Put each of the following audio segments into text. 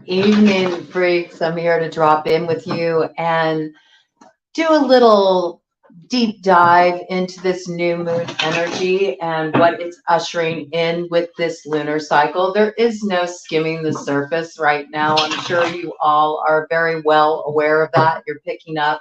Evening, freaks. I'm here to drop in with you and do a little deep dive into this new moon energy and what it's ushering in with this lunar cycle. There is no skimming the surface right now. I'm sure you all are very well aware of that. You're picking up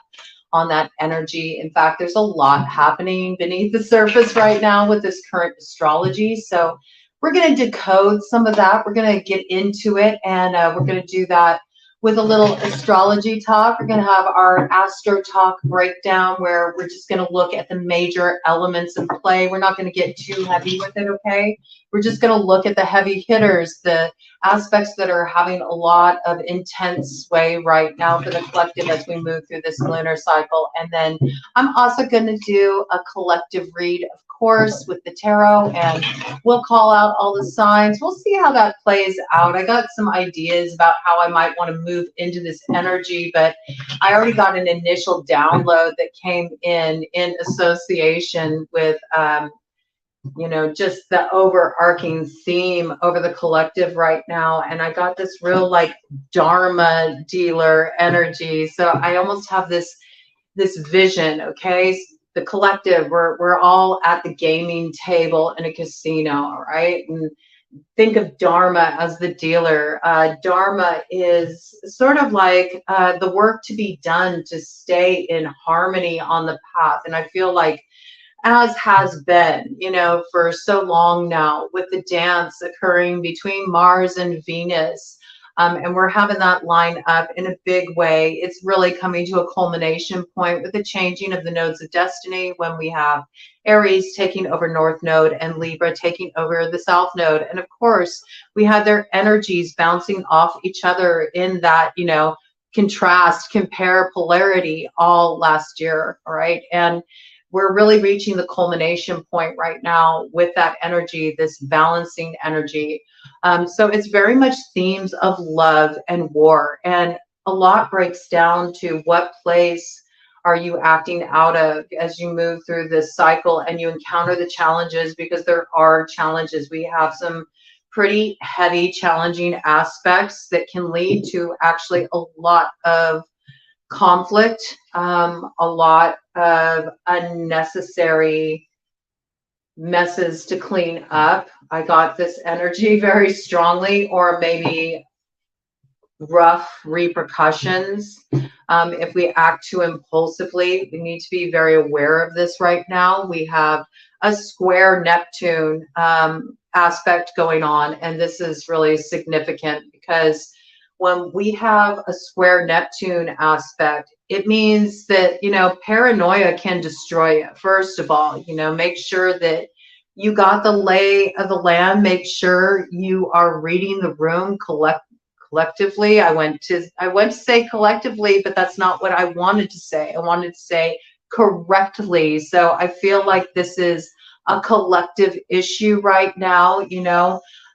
on that energy. In fact, there's a lot happening beneath the surface right now with this current astrology. So we're going to decode some of that. We're going to get into it, and we're going to do that with a little astrology talk. We're going to have our AstroTalk breakdown where we're just going to look at the major elements in play. We're not going to get too heavy with it, okay? We're just going to look at the heavy hitters, the aspects that are having a lot of intense sway right now for the collective as we move through this lunar cycle. And then I'm also going to do a collective read, of course, with the tarot, and we'll call out all the signs. We'll see how that plays out. I got some ideas about how I might want to move into this energy, but I already got an initial download that came in association with just the overarching theme over the collective right now. And I got this real like Dharma Dealer energy. So I almost have this vision, okay? The collective, we're all at the gaming table in a casino, all right? And think of Dharma as the dealer. Dharma is sort of like the work to be done to stay in harmony on the path. And I feel like as has been, for so long now, with the dance occurring between Mars and Venus. And we're having that line up in a big way. It's really coming to a culmination point with the changing of the nodes of destiny when we have Aries taking over North Node and Libra taking over the South Node. And of course, we had their energies bouncing off each other in that, contrast, compare, polarity all last year, all right? And we're really reaching the culmination point right now with that energy, this balancing energy. So it's very much themes of love and war. And a lot breaks down to what place are you acting out of as you move through this cycle and you encounter the challenges, because there are challenges. We have some pretty heavy, challenging aspects that can lead to actually a lot of conflict, a lot of unnecessary messes to clean up. I got this energy very strongly, or maybe rough repercussions. If we act too impulsively, we need to be very aware of this right now. We have a square Neptune aspect going on, and this is really significant because when we have a square Neptune aspect, it means that, paranoia can destroy you. First of all, make sure that you got the lay of the land. Make sure you are reading the room collectively. I went to say collectively, but that's not what I wanted to say. I wanted to say correctly. So I feel like this is a collective issue right now,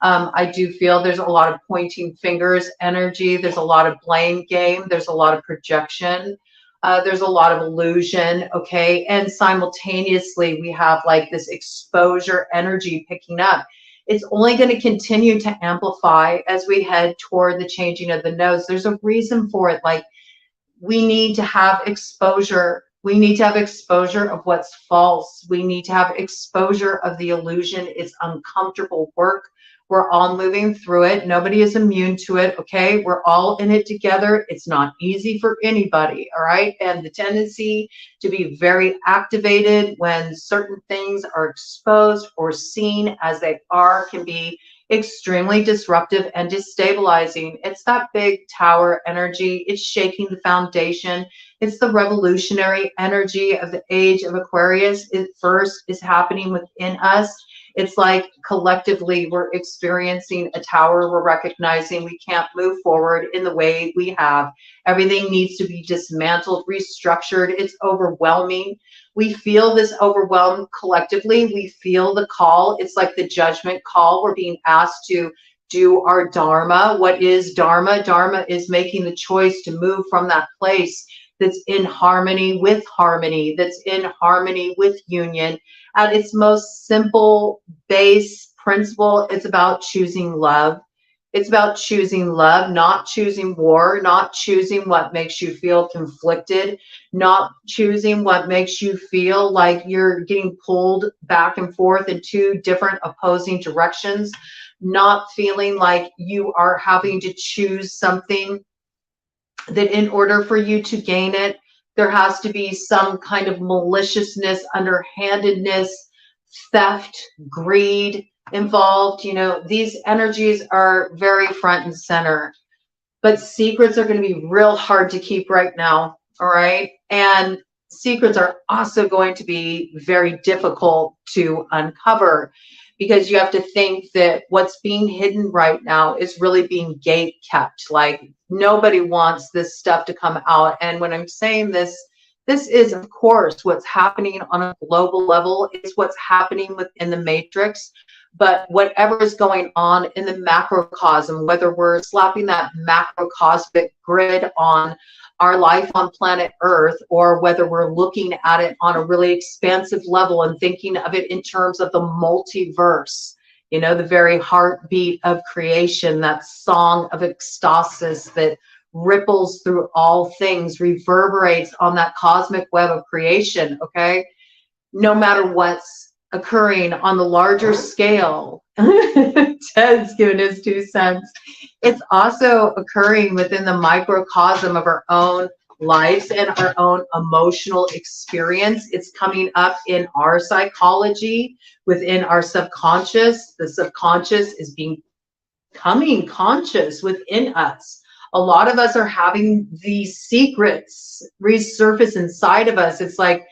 I do feel there's a lot of pointing fingers energy. There's a lot of blame game. There's a lot of projection. There's a lot of illusion, okay? And simultaneously, we have like this exposure energy picking up. It's only going to continue to amplify as we head toward the changing of the nodes. There's a reason for it. Like, we need to have exposure. We need to have exposure of what's false. We need to have exposure of the illusion. It's uncomfortable work. We're all moving through it. Nobody is immune to it, okay? We're all in it together. It's not easy for anybody, all right? And the tendency to be very activated when certain things are exposed or seen as they are can be extremely disruptive and destabilizing. It's that big tower energy. It's shaking the foundation. It's the revolutionary energy of the age of Aquarius. It first is happening within us. It's like collectively we're experiencing a tower. We're recognizing we can't move forward in the way we have. Everything needs to be dismantled, restructured. It's overwhelming. We feel this overwhelm collectively. We feel the call. It's like the judgment call. We're being asked to do our Dharma. What is Dharma? Dharma is making the choice to move from that place that's in harmony, that's in harmony with union. At its most simple base principle, it's about choosing love. It's about choosing love, not choosing war, not choosing what makes you feel conflicted, not choosing what makes you feel like you're getting pulled back and forth in two different opposing directions, not feeling like you are having to choose something that in order for you to gain it, there has to be some kind of maliciousness, underhandedness, theft, greed involved. You know, these energies are very front and center, but secrets are going to be real hard to keep right now. All right. And secrets are also going to be very difficult to uncover, because you have to think that what's being hidden right now is really being gate kept. Like, nobody wants this stuff to come out. And when I'm saying this, this is, of course, what's happening on a global level. It's what's happening within the matrix. But whatever is going on in the macrocosm, whether we're slapping that macrocosmic grid on our life on planet Earth, or whether we're looking at it on a really expansive level and thinking of it in terms of the multiverse, you know, the very heartbeat of creation, that song of ecstasis that ripples through all things, reverberates on that cosmic web of creation, okay? No matter what's occurring on the larger scale, Ted's giving his 2 cents, it's also occurring within the microcosm of our own lives and our own emotional experience. It's coming up in our psychology, within our subconscious. The subconscious is becoming conscious within us. A lot of us are having these secrets resurface inside of us. It's like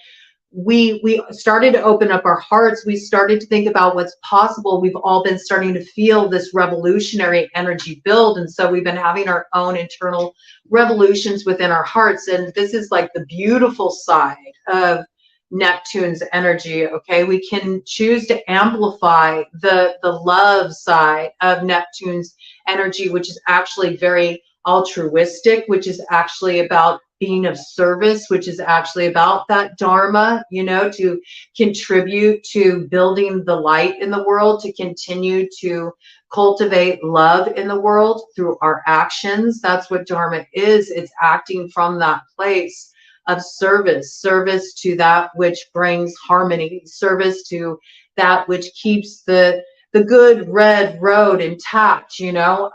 we started to open up our hearts. We started to think about what's possible. We've all been starting to feel this revolutionary energy build. And so we've been having our own internal revolutions within our hearts. And this is like the beautiful side of Neptune's energy. Okay, we can choose to amplify the love side of Neptune's energy, which is actually very altruistic, which is actually about being of service, which is actually about that dharma, you know, to contribute to building the light in the world, to continue to cultivate love in the world through our actions. That's what dharma is. It's acting from that place of service, service to that which brings harmony, service to that which keeps the good red road intact, you know.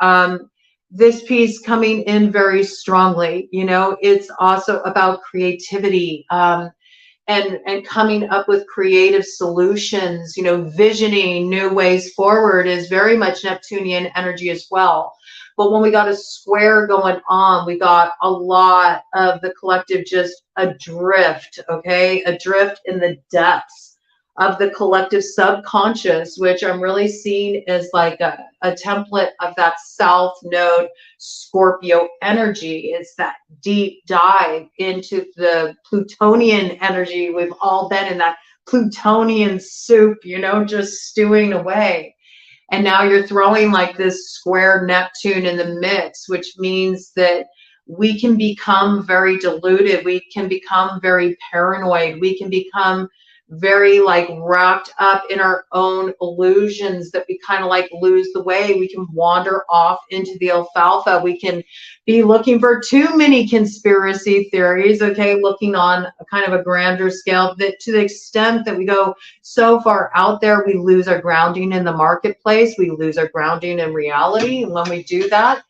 This piece coming in very strongly, you know, it's also about creativity, and coming up with creative solutions, you know, visioning new ways forward is very much Neptunian energy as well. But when we got a square going on, we got a lot of the collective just adrift, okay, adrift in the depths of the collective subconscious, which I'm really seeing as like a template of that South Node Scorpio energy. It's that deep dive into the Plutonian energy. We've all been in that Plutonian soup, you know, just stewing away. And now you're throwing like this square Neptune in the mix, which means that we can become very deluded. We can become very paranoid. We can become very like wrapped up in our own illusions that we kind of like lose the way. We can wander off into the alfalfa. We can be looking for too many conspiracy theories, okay, looking on a kind of a grander scale, that to the extent that we go so far out there, we lose our grounding in the marketplace. We lose our grounding in reality. And when we do that,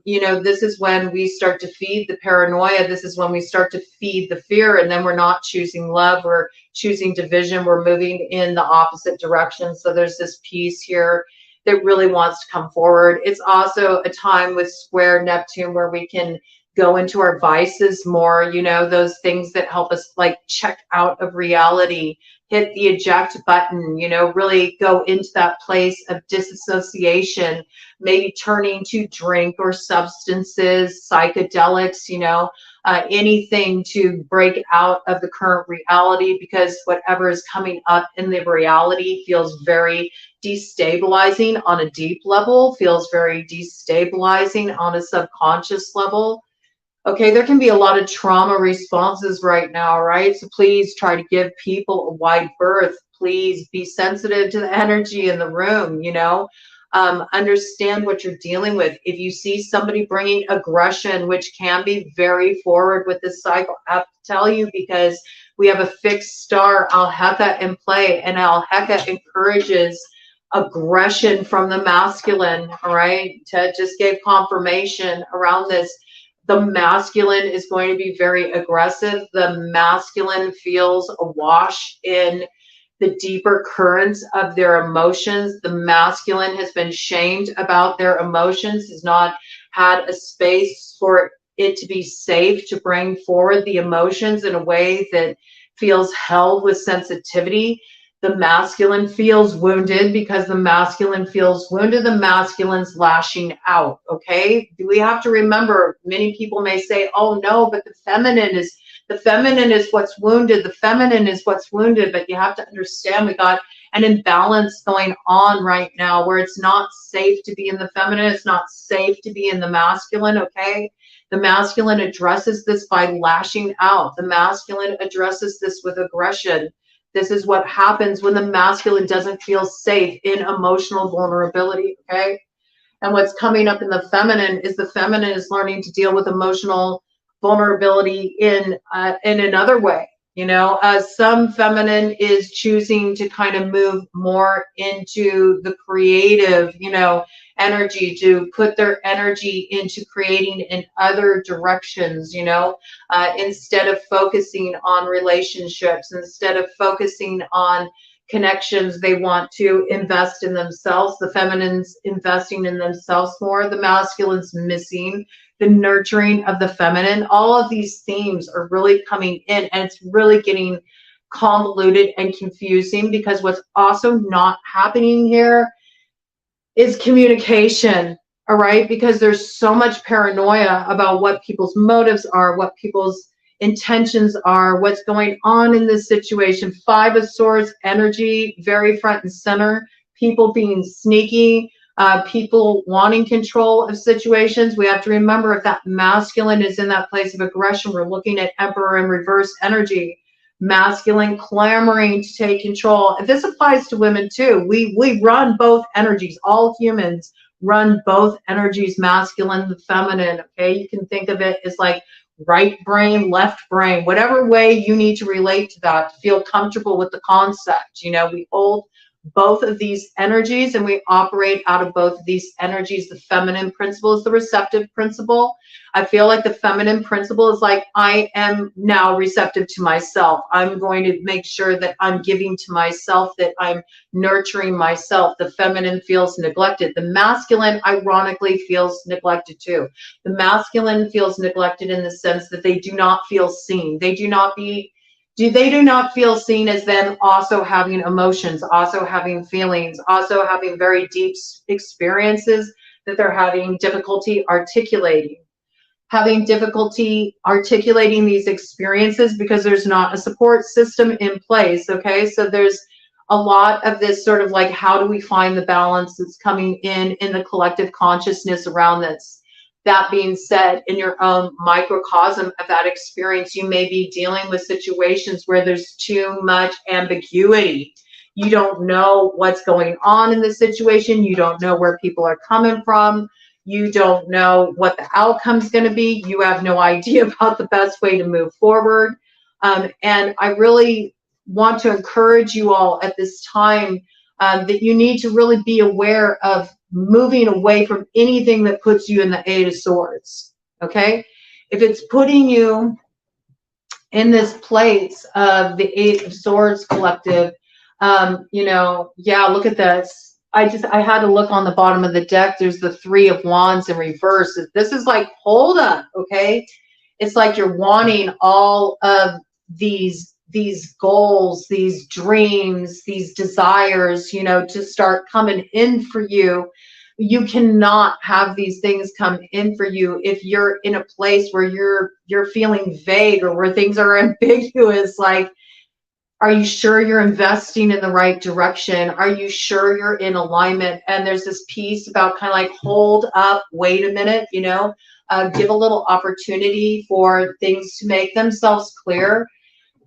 you know, this is when we start to feed the paranoia. This is when we start to feed the fear, and then we're not choosing love, we're choosing division, we're moving in the opposite direction. So there's this piece here that really wants to come forward. It's also a time with square Neptune where we can go into our vices more, you know, those things that help us like check out of reality, hit the eject button, you know, really go into that place of disassociation, maybe turning to drink or substances, psychedelics, you know, anything to break out of the current reality, because whatever is coming up in the reality feels very destabilizing on a deep level, feels very destabilizing on a subconscious level. Okay, there can be a lot of trauma responses right now, right? So please try to give people a wide berth. Please be sensitive to the energy in the room, you know. Understand what you're dealing with. If you see somebody bringing aggression, which can be very forward with this cycle, I have to tell you, because we have a fixed star, Alheka, in play, and Alheka encourages aggression from the masculine. All right, Ted just gave confirmation around this. The masculine is going to be very aggressive. The masculine feels awash in the deeper currents of their emotions. The masculine has been shamed about their emotions, has not had a space for it to be safe to bring forward the emotions in a way that feels held with sensitivity. The masculine feels wounded. Because the masculine feels wounded, the masculine's lashing out. Okay, we have to remember, many people may say, oh no, but the feminine is what's wounded. The feminine is what's wounded. But you have to understand, we got an imbalance going on right now where it's not safe to be in the feminine. It's not safe to be in the masculine. Okay, the masculine addresses this by lashing out. The masculine addresses this with aggression. This is what happens when the masculine doesn't feel safe in emotional vulnerability. Okay, and what's coming up in the feminine is learning to deal with emotional vulnerability in another way. You know, some feminine is choosing to kind of move more into the creative, you know, energy, to put their energy into creating in other directions, you know, instead of focusing on relationships, instead of focusing on connections. They want to invest in themselves. The feminine's investing in themselves more. The masculine's missing the nurturing of the feminine. All of these themes are really coming in, and it's really getting convoluted and confusing, because what's also not happening here is communication. All right, because there's so much paranoia about what people's motives are, what people's intentions are, what's going on in this situation. 5 of Swords energy, very front and center. People being sneaky, people wanting control of situations. We have to remember, if that masculine is in that place of aggression, we're looking at Emperor in reverse energy. Masculine clamoring to take control. And this applies to women too. We run both energies. All humans run both energies, masculine and feminine. Okay, you can think of it as like right brain, left brain, whatever way you need to relate to that, to feel comfortable with the concept. You know, we hold both of these energies and we operate out of both of these energies. The feminine principle is the receptive principle. I feel like the feminine principle is like, I am now receptive to myself. I'm going to make sure that I'm giving to myself, that I'm nurturing myself. The feminine feels neglected. The masculine, ironically, feels neglected too. The masculine feels neglected in the sense that they do not feel seen. They do not feel seen as them also having emotions, also having feelings, also having very deep experiences that they're having difficulty articulating. Having difficulty articulating these experiences because there's not a support system in place. Okay, so there's a lot of this sort of like, how do we find the balance that's coming in the collective consciousness around this? That being said, in your own microcosm of that experience, you may be dealing with situations where there's too much ambiguity. You don't know what's going on in the situation. You don't know where people are coming from. You don't know what the outcome's going to be. You have no idea about the best way to move forward. And I really want to encourage you all at this time that you need to really be aware of moving away from anything that puts you in the 8 of Swords. Okay, if it's putting you in this place of the 8 of Swords collective, you know, yeah, look at this. I had to look on the bottom of the deck. There's the 3 of Wands in reverse. This is like, hold up, okay? It's like you're wanting all of these goals, these dreams, these desires, you know, to start coming in for you. You cannot have these things come in for you if you're in a place where you're feeling vague, or where things are ambiguous. Like, are you sure you're investing in the right direction? Are you sure you're in alignment? And there's this piece about kind of like, hold up, wait a minute, you know, give a little opportunity for things to make themselves clear.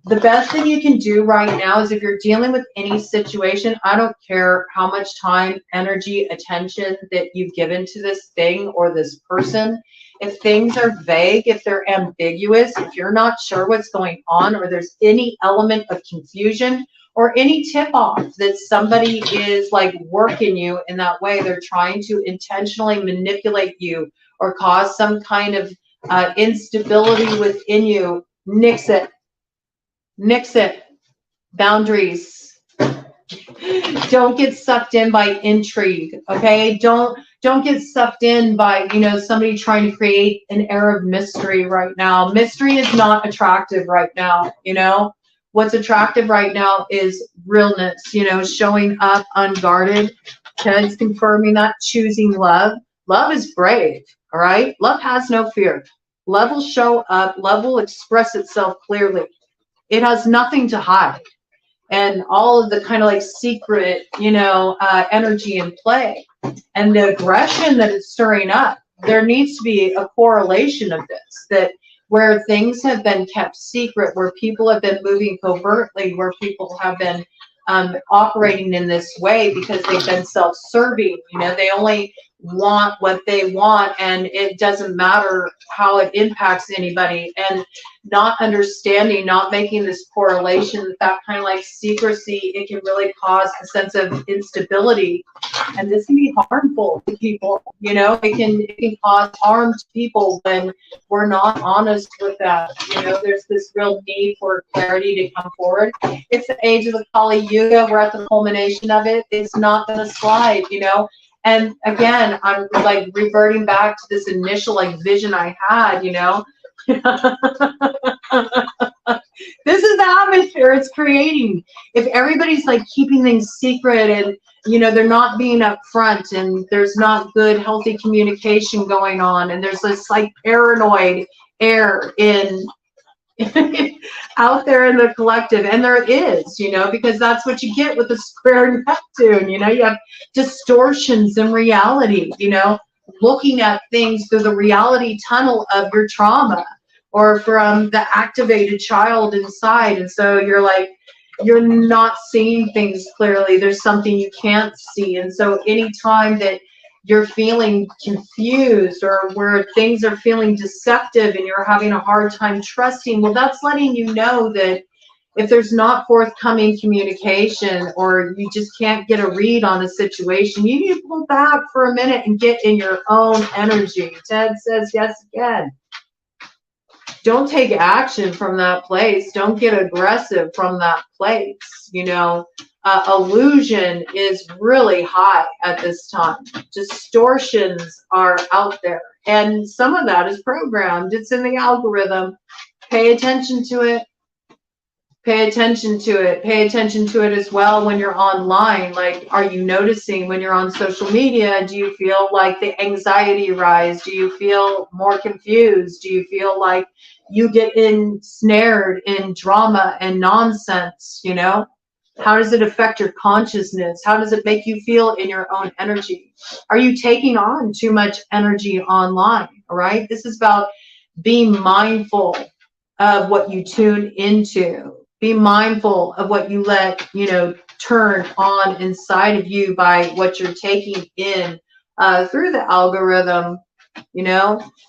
the best thing you can do right now is if you're dealing with any situation, I don't care how much time, energy, attention that you've given to this thing or this person. If things are vague, if they're ambiguous, if you're not sure what's going on, or there's any element of confusion or any tip off that somebody is like working you in that way, they're trying to intentionally manipulate you or cause some kind of instability within you, nix it. Nix it. Boundaries. Don't get sucked in by intrigue, okay? Don't get sucked in by, somebody trying to create an air of mystery right now. Mystery is not attractive right now, What's attractive right now is realness, showing up unguarded. Ted's confirming that, choosing love. Love is brave, all right? Love has no fear. Love will show up. Love will express itself clearly. It has nothing to hide. And all of the kind of like secret, energy in play and the aggression that it's stirring up, there needs to be a correlation of this, that where things have been kept secret, where people have been moving covertly, where people have been operating in this way because they've been self-serving, they only want what they want, and it doesn't matter how it impacts anybody, and not understanding, not making this correlation, that kind of like secrecy, it can really cause a sense of instability, and this can be harmful to people. It can cause harm to people when we're not honest with that. There's this real need for clarity to come forward. It's the age of the Kali Yuga. We're at the culmination of it. It's not going to slide. And again, I'm like reverting back to this initial like vision I had, This is the atmosphere it's creating. If everybody's like keeping things secret and, they're not being upfront, and there's not good, healthy communication going on, and there's this like paranoid air in out there in the collective, and there is, because that's what you get with the square Neptune. You have distortions in reality, looking at things through the reality tunnel of your trauma or from the activated child inside, and so you're not seeing things clearly. There's something you can't see, and so anytime that you're feeling confused or where things are feeling deceptive and you're having a hard time trusting, well, that's letting you know that if there's not forthcoming communication or you just can't get a read on a situation, you need to pull back for a minute and get in your own energy. Ted says yes again. Don't take action from that place. Don't get aggressive from that place. Illusion is really high at this time. Distortions are out there. And some of that is programmed. It's in the algorithm. Pay attention to it. Pay attention to it. Pay attention to it as well when you're online. Like, are you noticing when you're on social media? Do you feel like the anxiety rise? Do you feel more confused? Do you feel like you get ensnared in drama and nonsense? How does it affect your consciousness? How does it make you feel in your own energy? Are you taking on too much energy online? All right. This is about being mindful of what you tune into. Be mindful of what you let, turn on inside of you by what you're taking in through the algorithm.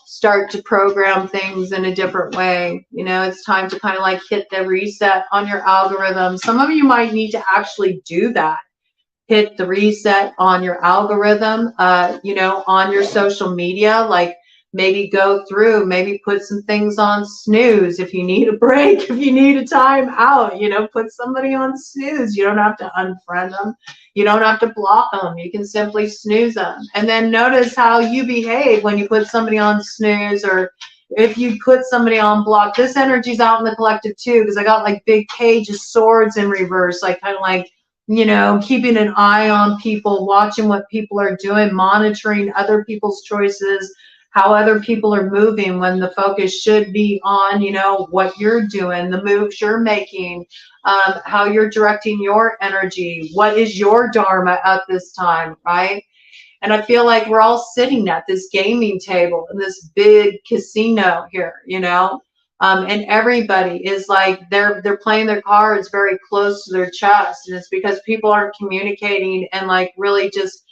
Start to program things in a different way. It's time to kind of like hit the reset on your algorithm. Some of you might need to actually do that. Hit the reset on your algorithm, on your social media, like maybe go through, maybe put some things on snooze if you need a break, if you need a time out, put somebody on snooze. You don't have to unfriend them. You don't have to block them. You can simply snooze them. And then notice how you behave when you put somebody on snooze, or if you put somebody on block. This energy's out in the collective too, because I got like big Page of Swords in reverse, like kind of like, keeping an eye on people, watching what people are doing, monitoring other people's choices, how other people are moving, when the focus should be on, what you're doing, the moves you're making, how you're directing your energy, what is your dharma at this time, right? And I feel like we're all sitting at this gaming table in this big casino here, And everybody is like, they're playing their cards very close to their chest. And it's because people aren't communicating and like really just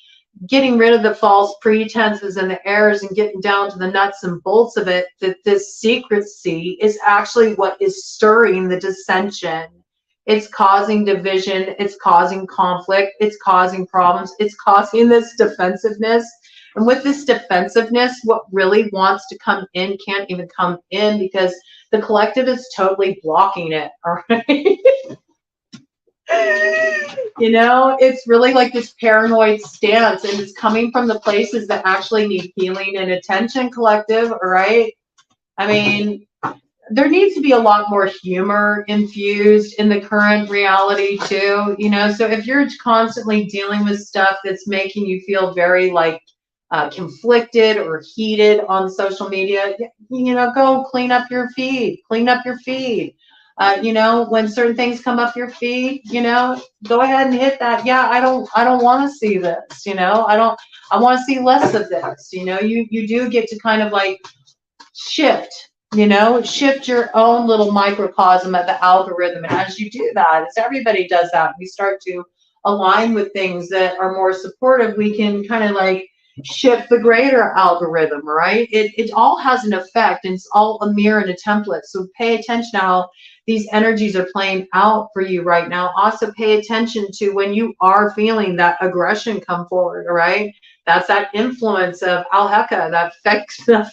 getting rid of the false pretenses and the errors and getting down to the nuts and bolts of it, that this secrecy is actually what is stirring the dissension. It's causing division, it's causing conflict, it's causing problems, it's causing this defensiveness. And with this defensiveness, what really wants to come in can't even come in because the collective is totally blocking it, all right? You know, it's really like this paranoid stance, and it's coming from the places that actually need healing and attention, collective, all right? I mean, there needs to be a lot more humor infused in the current reality too, you know? So if you're constantly dealing with stuff that's making you feel very like conflicted or heated on social media, you know, go clean up your feed, you know, when certain things come up your feed, you know, go ahead and hit that. Yeah, I don't want to see this, you know, I want to see less of this, you know. You do get to kind of like shift, you know, shift your own little microcosm of the algorithm. And as you do that, as everybody does that, we start to align with things that are more supportive, we can kind of like shift the greater algorithm, right? It all has an effect, and it's all a mirror and a template. So pay attention how these energies are playing out for you right now. Also pay attention to when you are feeling that aggression come forward, all right? That's that influence of Alheka, that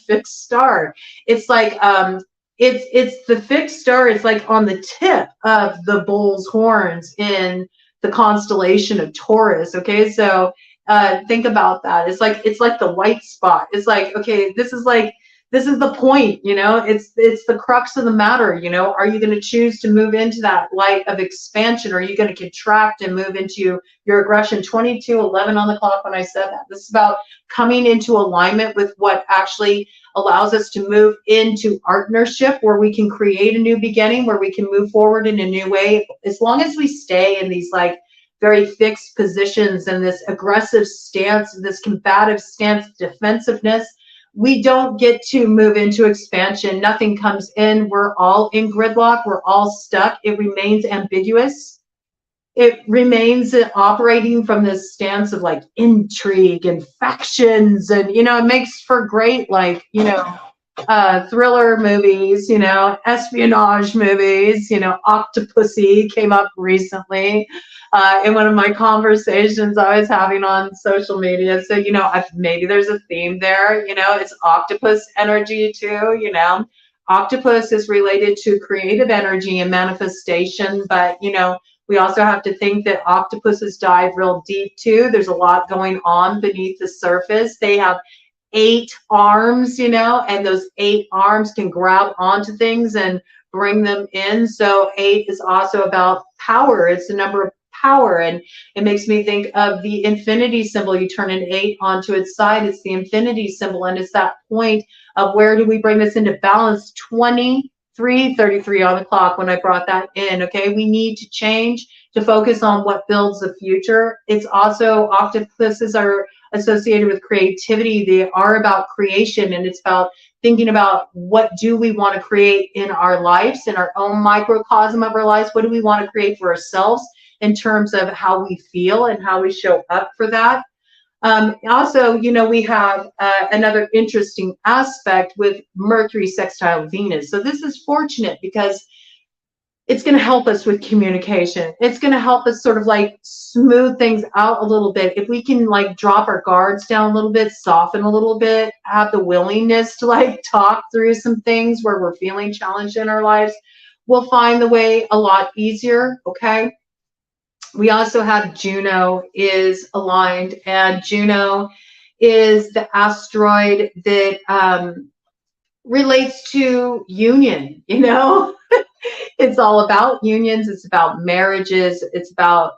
fixed star. It's like it's the fixed star is like on the tip of the bull's horns in the constellation of Taurus. Okay, so think about that. It's like the white spot. It's like, okay, this is the point, you know, it's the crux of the matter, you know. Are you going to choose to move into that light of expansion, or are you going to contract and move into your aggression? 22:11 on the clock when I said that. This is about coming into alignment with what actually allows us to move into partnership, where we can create a new beginning, where we can move forward in a new way. As long as we stay in these like very fixed positions and this aggressive stance, this combative stance, defensiveness, we don't get to move into expansion. Nothing comes in. We're all in gridlock. We're all stuck. It remains ambiguous. It remains operating from this stance of like intrigue and factions. And, you know, it makes for great, like, you know, thriller movies, you know, espionage movies, you know. Octopussy came up recently in one of my conversations I was having on social media. So, you know, maybe there's a theme there, you know. It's octopus energy too, you know. Octopus is related to creative energy and manifestation, but, you know, we also have to think that octopuses dive real deep too. There's a lot going on beneath the surface. They have 8 arms, you know, and those 8 arms can grab onto things and bring them in. So 8 is also about power. It's the number of power, and it makes me think of the infinity symbol. You turn an 8 onto its side, it's the infinity symbol, and it's that point of where do we bring this into balance. 23:33 on the clock when I brought that in. Okay, we need to change to focus on what builds the future. It's also, octopuses are associated with creativity. They are about creation, and it's about thinking about what do we want to create in our lives, in our own microcosm of our lives. What do we want to create for ourselves in terms of how we feel and how we show up for that. Also, you know, we have another interesting aspect with Mercury sextile Venus. So this is fortunate because it's going to help us with communication. It's going to help us sort of like smooth things out a little bit. If we can like drop our guards down a little bit, soften a little bit, have the willingness to like talk through some things where we're feeling challenged in our lives, we'll find the way a lot easier, okay? We also have Juno is aligned, and Juno is the asteroid that relates to union, you know? It's all about unions. It's about marriages. It's about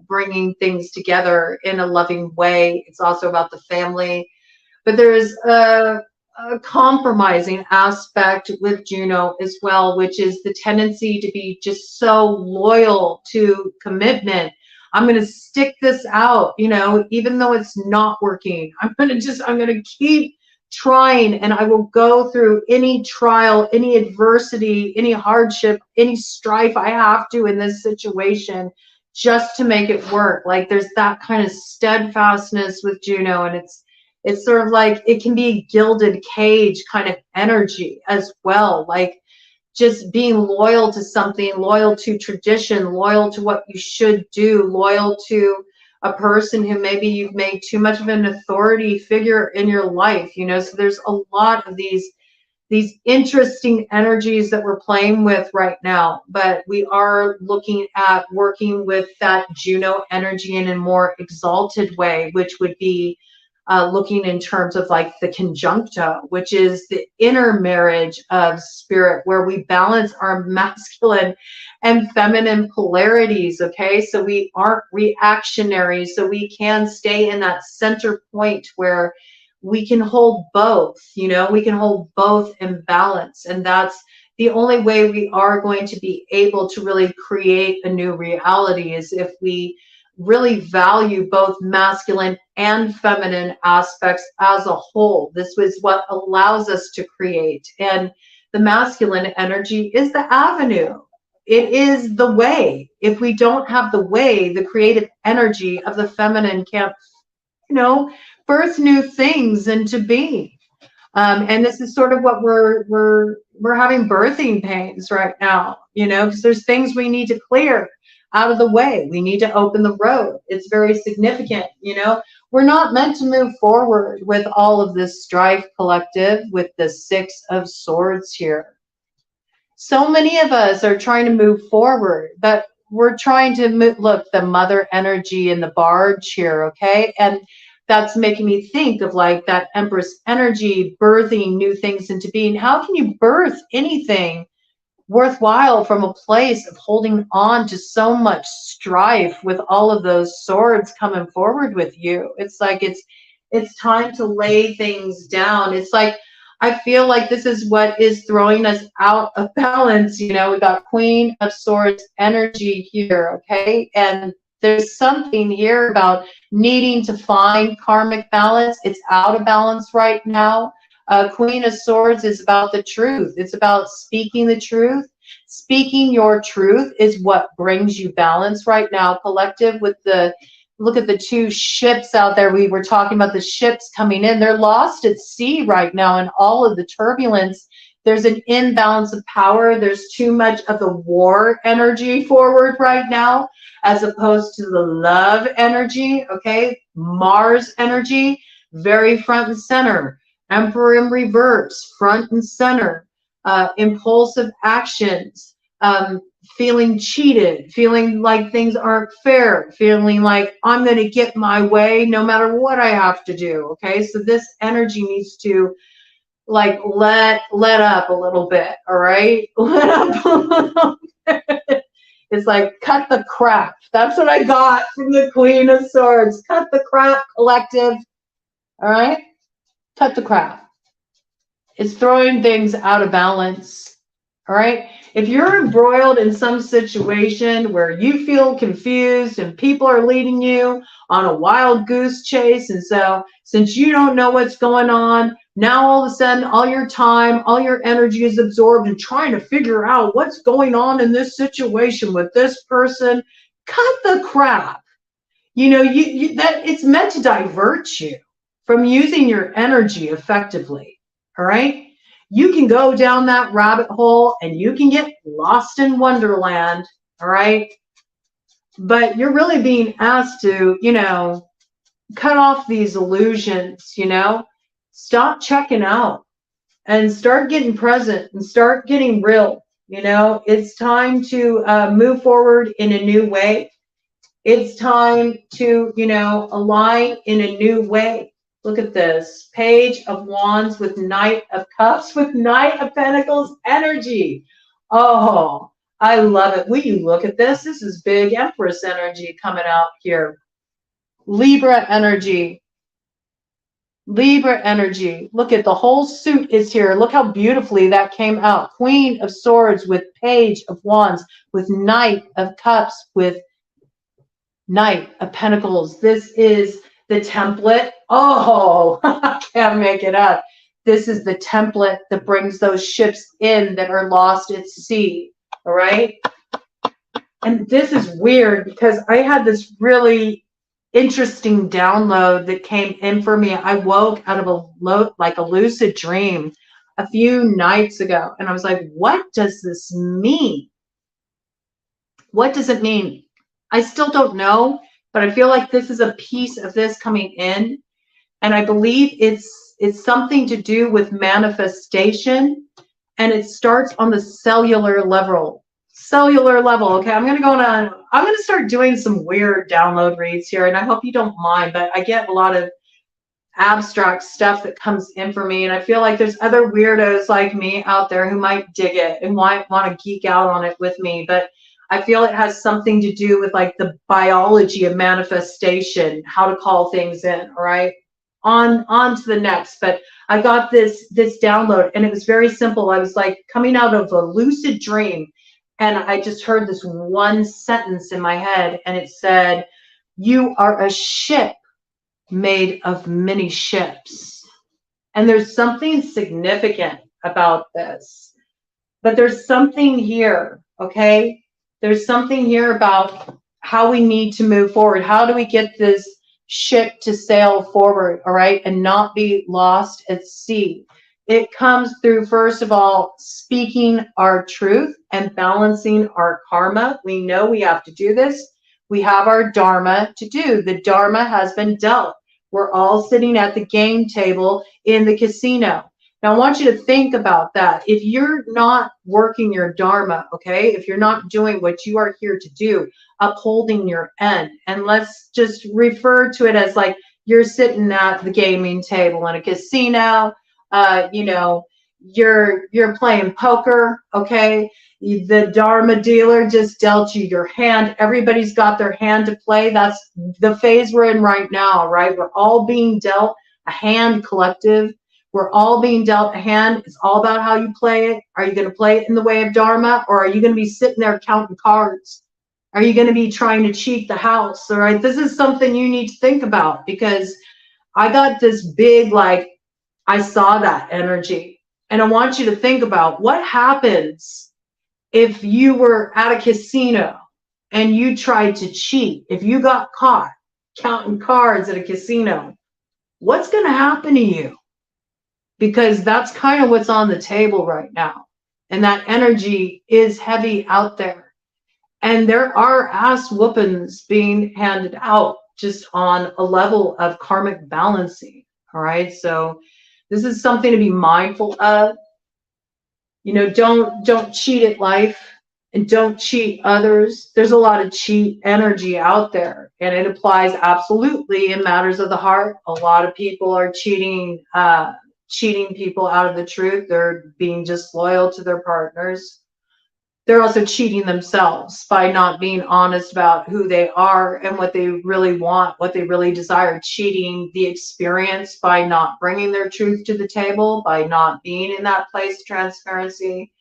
bringing things together in a loving way. It's also about the family. But there's a compromising aspect with Juno as well, which is the tendency to be just so loyal to commitment. I'm going to stick this out, you know, even though it's not working. I'm going to keep trying, and I will go through any trial, any adversity, any hardship, any strife I have to in this situation just to make it work. Like there's that kind of steadfastness with Juno, and it's sort of like it can be a gilded cage kind of energy as well. Like just being loyal to something, loyal to tradition, loyal to what you should do, loyal to a person who maybe you've made too much of an authority figure in your life, you know. So there's a lot of these interesting energies that we're playing with right now, but we are looking at working with that Juno energy in a more exalted way, which would be looking in terms of like the conjuncta, which is the inner marriage of spirit, where we balance our masculine and feminine polarities. Okay, so we aren't reactionary, so we can stay in that center point where we can hold both, you know, we can hold both in balance. And that's the only way we are going to be able to really create a new reality, is if we really value both masculine and feminine aspects as a whole. This was what allows us to create. And the masculine energy is the avenue. It is the way. If we don't have the way, the creative energy of the feminine can't, you know, birth new things into being. And this is sort of what we're having birthing pains right now, you know, because there's things we need to clear out of the way. We need to open the road. It's very significant, you know. We're not meant to move forward with all of this strife, collective, with the Six of Swords here. So many of us are trying to move forward, but we're trying to look, the mother energy and the barge here, okay? And that's making me think of like that Empress energy, birthing new things into being. How can you birth anything worthwhile from a place of holding on to so much strife with all of those swords coming forward with you? It's like it's time to lay things down. It's like I feel like this is what is throwing us out of balance. You know, we got Queen of Swords energy here, okay? And there's something here about needing to find karmic balance. It's out of balance right now. Queen of Swords is about the truth. It's about speaking the truth. Speaking your truth is what brings you balance right now, collective. With the, look at the two ships out there. We were talking about the ships coming in. They're lost at sea right now, and all of the turbulence. There's an imbalance of power. There's too much of the war energy forward right now, as opposed to the love energy, okay? Mars energy, very front and center. Emperor in reverse, front and center. Impulsive actions, feeling cheated, feeling like things aren't fair, feeling like I'm going to get my way no matter what I have to do, okay? So this energy needs to like let up a little bit, all right? Let up a little bit. It's like cut the crap. That's what I got from the Queen of Swords. Cut the crap, collective, all right? Cut the crap. It's throwing things out of balance, all right? If you're embroiled in some situation where you feel confused and people are leading you on a wild goose chase, and so since you don't know what's going on, now all of a sudden all your time, all your energy is absorbed in trying to figure out what's going on in this situation with this person, cut the crap. You know, that it's meant to divert you from using your energy effectively. All right, you can go down that rabbit hole and you can get lost in Wonderland. All right, but you're really being asked to, you know, cut off these illusions, you know, stop checking out and start getting present and start getting real. You know, it's time to move forward in a new way. It's time to, you know, align in a new way. Look at this, Page of Wands with Knight of Cups with Knight of Pentacles energy. Oh, I love it. Will you look at this? This is big Empress energy coming out here. Libra energy. Libra energy. Look at the whole suit is here. Look how beautifully that came out. Queen of Swords with Page of Wands with Knight of Cups with Knight of Pentacles. This is the template. Oh, I can't make it up. This is the template that brings those ships in that are lost at sea. All right. And this is weird because I had this really interesting download that came in for me. I woke out of a lucid dream a few nights ago, and I was like, what does this mean? What does it mean? I still don't know, but I feel like this is a piece of this coming in, and I believe it's something to do with manifestation, and it starts on the cellular level. Okay, I'm gonna start doing some weird download reads here, and I hope you don't mind, but I get a lot of abstract stuff that comes in for me, and I feel like there's other weirdos like me out there who might dig it and might want to geek out on it with me, but I feel it has something to do with like the biology of manifestation, how to call things in. All right, on to the next. But I got this download, and it was very simple. I was like coming out of a lucid dream, and I just heard this one sentence in my head, and it said, "You are a ship made of many ships." And there's something significant about this, but there's something here, okay? There's something here about how we need to move forward. How do we get this ship to sail forward, all right, and not be lost at sea? It comes through, first of all, speaking our truth and balancing our karma. We know we have to do this. We have our Dharma to do. The Dharma has been dealt. We're all sitting at the game table in the casino. Now, I want you to think about that. If you're not working your Dharma, okay, if you're not doing what you are here to do, upholding your end, and let's just refer to it as like you're sitting at the gaming table in a casino, you know, you're playing poker, okay? The Dharma dealer just dealt you your hand. Everybody's got their hand to play. That's the phase we're in right now, right? We're all being dealt a hand, collective. We're all being dealt a hand. It's all about how you play it. Are you going to play it in the way of Dharma, or are you going to be sitting there counting cards? Are you going to be trying to cheat the house? All right, this is something you need to think about, because I got this big, like, I saw that energy, and I want you to think about what happens if you were at a casino and you tried to cheat. If you got caught counting cards at a casino, what's going to happen to you? Because that's kind of what's on the table right now. And that energy is heavy out there. And there are ass whoopings being handed out just on a level of karmic balancing. All right. So this is something to be mindful of. You know, don't cheat at life, and don't cheat others. There's a lot of cheat energy out there, and it applies absolutely in matters of the heart. A lot of people are cheating people out of the truth. They're being disloyal to their partners. They're also cheating themselves by not being honest about who they are and what they really want, what they really desire. Cheating the experience by not bringing their truth to the table, by not being in that place of transparency.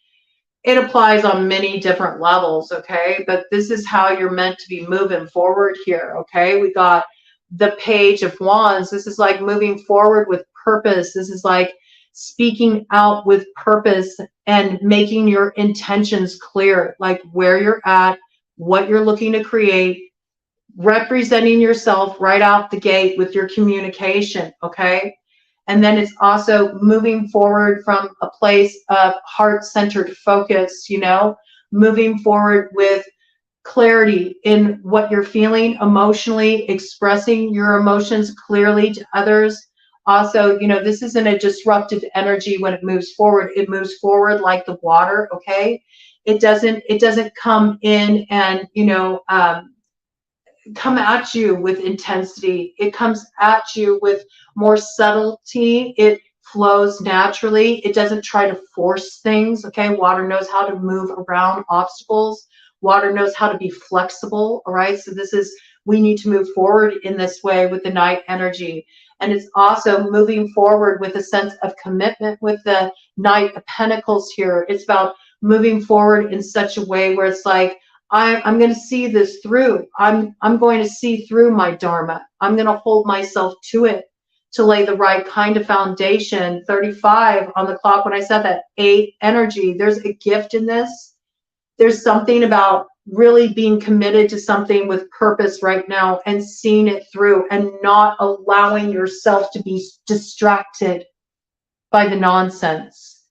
It applies on many different levels, okay? But this is how you're meant to be moving forward here, okay? We got the Page of Wands. This is like moving forward with purpose. This is like speaking out with purpose and making your intentions clear, like where you're at, what you're looking to create, representing yourself right out the gate with your communication, okay? And then it's also moving forward from a place of heart-centered focus, you know, moving forward with clarity in what you're feeling emotionally, expressing your emotions clearly to others. Also, you know, this isn't a disruptive energy when it moves forward. It moves forward like the water, okay? It doesn't come in and, you know, come at you with intensity. It comes at you with more subtlety. It flows naturally. It doesn't try to force things, okay? Water knows how to move around obstacles. Water knows how to be flexible, all right? So this is, we need to move forward in this way with the night energy. And it's also moving forward with a sense of commitment with the Knight of Pentacles here. It's about moving forward in such a way where it's like, I'm going to see this through. I'm going to see through my Dharma. I'm going to hold myself to it to lay the right kind of foundation. 35 on the clock, when I said that 8 energy, there's a gift in this. There's something about really being committed to something with purpose right now and seeing it through and not allowing yourself to be distracted by the nonsense,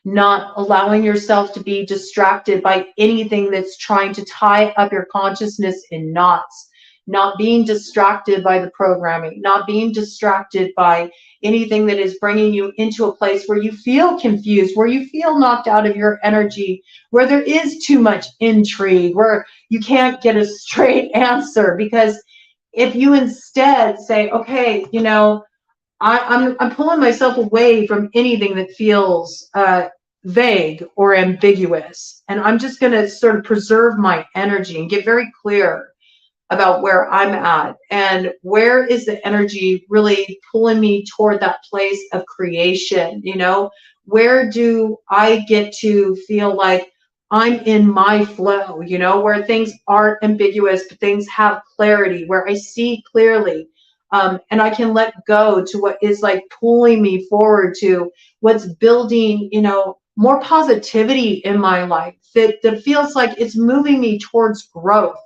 not allowing yourself to be distracted by anything that's trying to tie up your consciousness in knots, not being distracted by the programming, not being distracted by anything that is bringing you into a place where you feel confused, where you feel knocked out of your energy, where there is too much intrigue, where you can't get a straight answer. Because if you instead say, okay, you know, I'm pulling myself away from anything that feels vague or ambiguous, and I'm just going to sort of preserve my energy and get very clear about where I'm at and where is the energy really pulling me toward that place of creation. You know, where do I get to feel like I'm in my flow, you know, where things aren't ambiguous, but things have clarity, where I see clearly. And I can let go to what is like pulling me forward to what's building, you know, more positivity in my life that feels like it's moving me towards growth.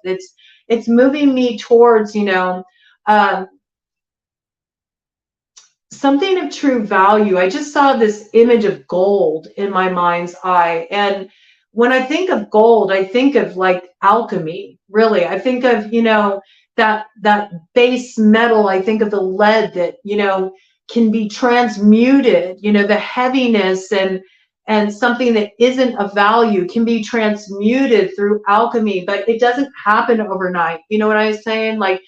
It's moving me towards, you know, something of true value. I just saw this image of gold in my mind's eye. And when I think of gold, I think of like alchemy, really. I think of, you know, that base metal. I think of the lead that, you know, can be transmuted, you know, the heaviness and something that isn't of value can be transmuted through alchemy, but it doesn't happen overnight. You know what I was saying? Like,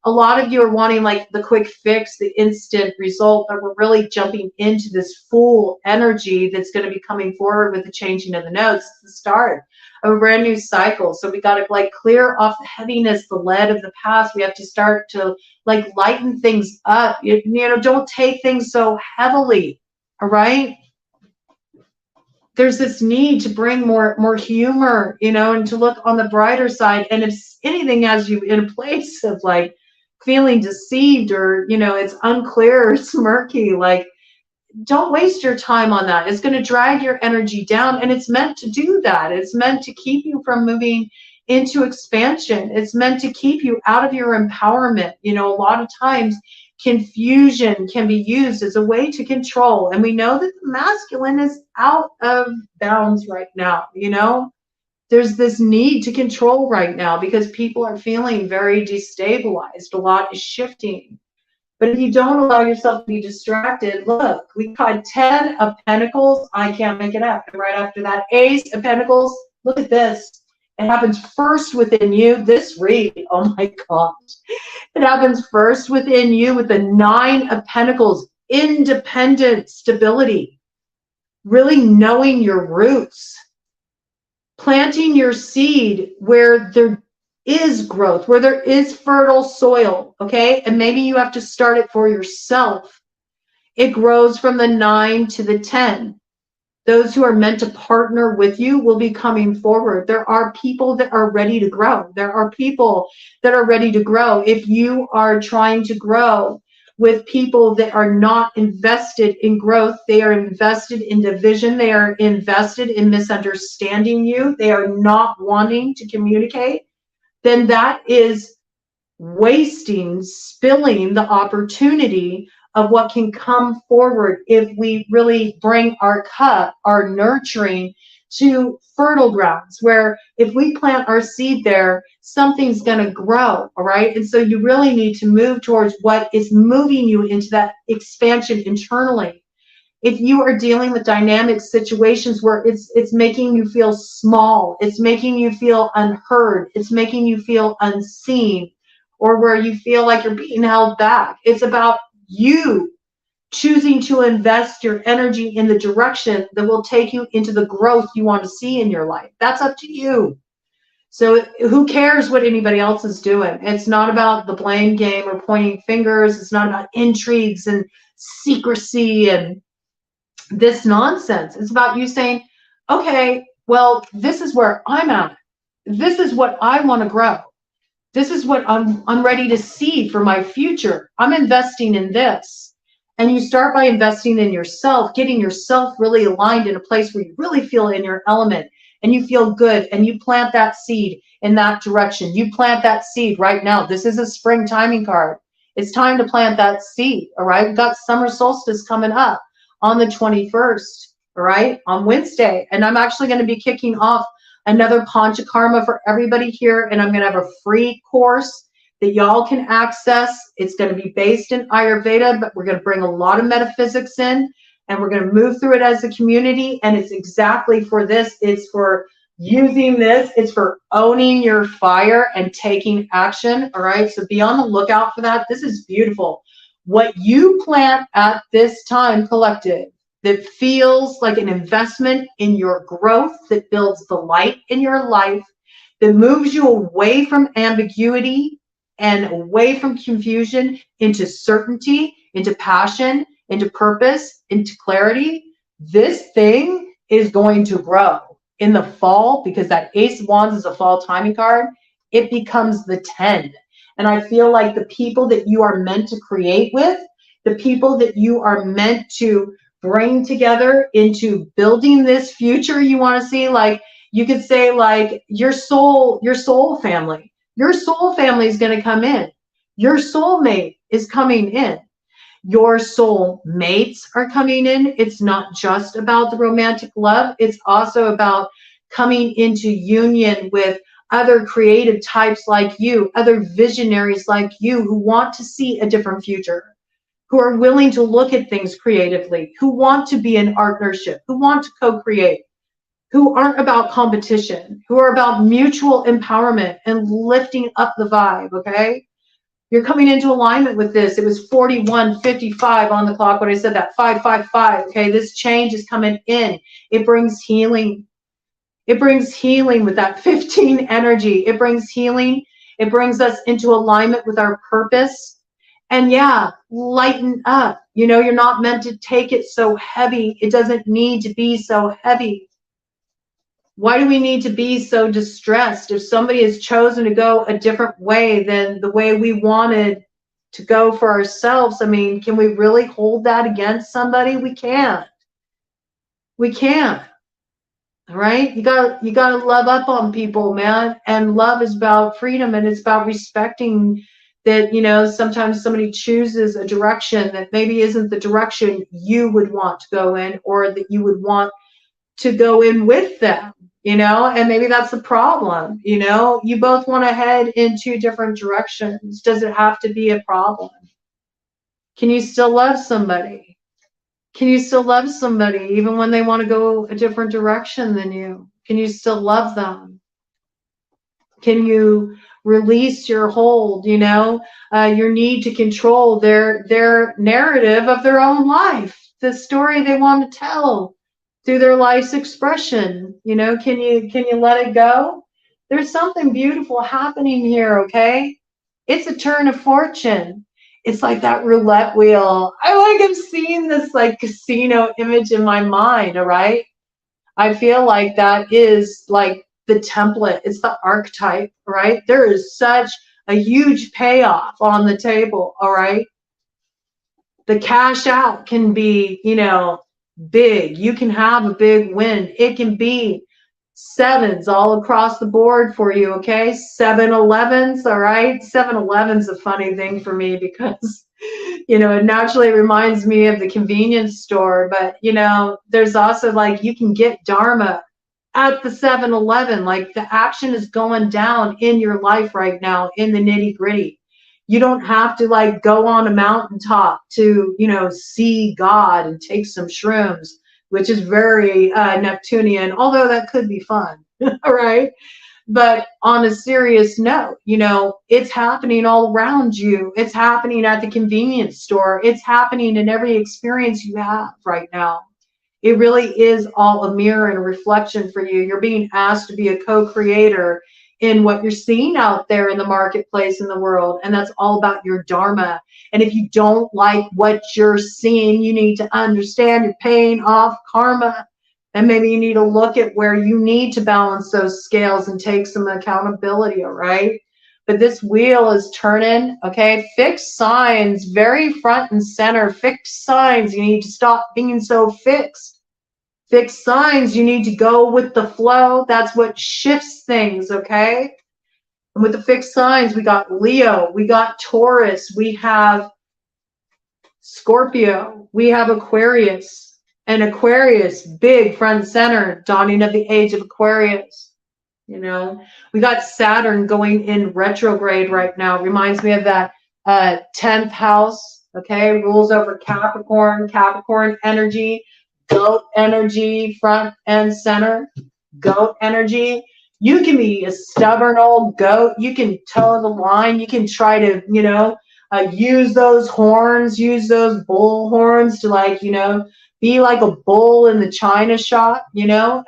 a lot of you are wanting like the quick fix, the instant result, but we're really jumping into this full energy that's going to be coming forward with the changing of the notes. It's the start of a brand new cycle. So we got to like clear off the heaviness, the lead of the past. We have to start to like lighten things up. You know, don't take things so heavily. All right. There's this need to bring more humor, you know, and to look on the brighter side. And if anything has you in a place of like feeling deceived, or, you know, it's unclear, it's murky, like, don't waste your time on that. It's going to drag your energy down, and it's meant to do that. It's meant to keep you from moving into expansion. It's meant to keep you out of your empowerment. You know, a lot of times confusion can be used as a way to control, and we know that the masculine is out of bounds right now. You know, there's this need to control right now because people are feeling very destabilized. A lot is shifting. But if you don't allow yourself to be distracted, look, we got 10 of Pentacles. I can't make it up. And right after that, Ace of Pentacles. Look at this. It happens first within you. This read, oh my gosh. It happens first within you with the 9 of Pentacles. Independent stability. Really knowing your roots. Planting your seed where there is growth, where there is fertile soil, okay? And maybe you have to start it for yourself. It grows from the 9 to the 10. Those who are meant to partner with you will be coming forward. There are people that are ready to grow. There are people that are ready to grow. If you are trying to grow with people that are not invested in growth, they are invested in division, they are invested in misunderstanding you, they are not wanting to communicate, then that is wasting, spilling the opportunity of what can come forward if we really bring our cup, our nurturing, to fertile grounds, where if we plant our seed there, something's going to grow, all right? And so you really need to move towards what is moving you into that expansion internally. If you are dealing with dynamic situations where it's making you feel small, it's making you feel unheard, it's making you feel unseen, or where you feel like you're being held back, it's about you choosing to invest your energy in the direction that will take you into the growth you want to see in your life. That's up to you. So who cares what anybody else is doing? It's not about the blame game or pointing fingers. It's not about intrigues and secrecy and this nonsense. It's about you saying, okay, well, this is where I'm at. This is what I want to grow. This is what I'm ready to see for my future. I'm investing in this. And you start by investing in yourself, getting yourself really aligned in a place where you really feel in your element and you feel good, and you plant that seed in that direction. You plant that seed right now. This is a spring timing card. It's time to plant that seed, all right? We've got summer solstice coming up on the 21st, all right, on Wednesday. And I'm actually going to be kicking off another Panchakarma for everybody here, and I'm going to have a free course that y'all can access. It's going to be based in Ayurveda, but we're going to bring a lot of metaphysics in, and we're going to move through it as a community. And it's exactly for this. It's for using this. It's for owning your fire and taking action. All right. So be on the lookout for that. This is beautiful. What you plant at this time, collective, that feels like an investment in your growth, that builds the light in your life, that moves you away from ambiguity and away from confusion into certainty, into passion, into purpose, into clarity. This thing is going to grow in the fall, because that Ace of Wands is a fall timing card. It becomes the 10. And I feel like the people that you are meant to create with, the people that you are meant to bring together into building this future you want to see, like you could say, like your soul family. Your soul family is going to come in. Your soulmate is coming in. Your soul mates are coming in. It's not just about the romantic love. It's also about coming into union with other creative types like you, other visionaries like you who want to see a different future, who are willing to look at things creatively, who want to be in partnership, who want to co-create, who aren't about competition, who are about mutual empowerment and lifting up the vibe, okay? You're coming into alignment with this. It was 41:55 on the clock when I said that, 555, okay? This change is coming in. It brings healing. It brings healing with that 15 energy. It brings healing. It brings us into alignment with our purpose. And yeah, lighten up. You know, you're not meant to take it so heavy. It doesn't need to be so heavy. Why do we need to be so distressed? If somebody has chosen to go a different way than the way we wanted to go for ourselves, I mean, can we really hold that against somebody? We can't. We can't. All right? You gotta love up on people, man. And love is about freedom, and it's about respecting that, you know, sometimes somebody chooses a direction that maybe isn't the direction you would want to go in, or that you would want to go in with them, you know, and maybe that's the problem. You know, you both want to head in two different directions. Does it have to be a problem? Can you still love somebody? Can you still love somebody even when they want to go a different direction than you? Can you still love them? Can you release your hold, you know, your need to control their narrative of their own life, the story they want to tell through their life's expression? You know, can you let it go? There's something beautiful happening here, okay? It's a turn of fortune. It's like that roulette wheel. I'm seeing this like casino image in my mind, all right? I feel like that is like the template. It's the archetype, right? There is such a huge payoff on the table, all right? The cash out can be, you know, big. You can have a big win. It can be sevens all across the board for you, okay? 7-Elevens, all right? 7-Eleven's a funny thing for me because, you know, it naturally reminds me of the convenience store. But, you know, there's also like you can get Dharma at the 7-Eleven. Like the action is going down in your life right now in the nitty gritty. You don't have to like go on a mountaintop to, you know, see God and take some shrooms, which is very Neptunian, although that could be fun, all right? But on a serious note, you know, it's happening all around you. It's happening at the convenience store. It's happening in every experience you have right now. It really is all a mirror and a reflection for you. You're being asked to be a co-creator in what you're seeing out there in the marketplace, in the world. And that's all about your Dharma. And if you don't like what you're seeing, you need to understand you're paying off karma. And maybe you need to look at where you need to balance those scales and take some accountability, all right? but this wheel is turning, okay? Fixed signs, very front and center. Fixed signs, you need to stop being so fixed. Fixed signs, you need to go with the flow. That's what shifts things, okay? And with the fixed signs, we got Leo, we got Taurus, we have Scorpio, we have Aquarius. And Aquarius, big front and center, dawning of the age of Aquarius. You know, we got Saturn going in retrograde right now. Reminds me of that 10th house, okay? Rules over Capricorn, Capricorn energy, goat energy, front and center, goat energy. You can be a stubborn old goat. You can toe the line. You can try to, you know, use those horns, use those bull horns to, like, you know, be like a bull in the china shop, you know,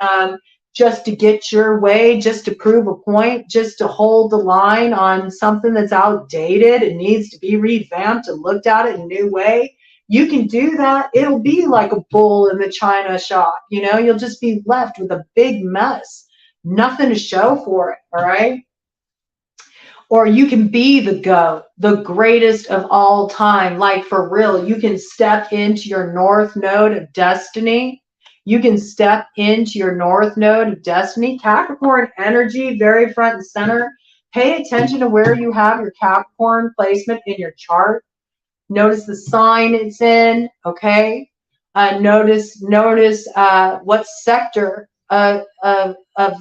just to get your way, just to prove a point, just to hold the line on something that's outdated and needs to be revamped and looked at in a new way. You can do that. It'll be like a bull in the china shop, you know, you'll just be left with a big mess, nothing to show for it, all right? Or you can be the goat, the greatest of all time. Like, for real, you can step into your north node of destiny. You can step into your north node of destiny. Capricorn energy, very front and center. Pay attention to where you have your Capricorn placement in your chart. Notice the sign it's in, okay? Notice what sector of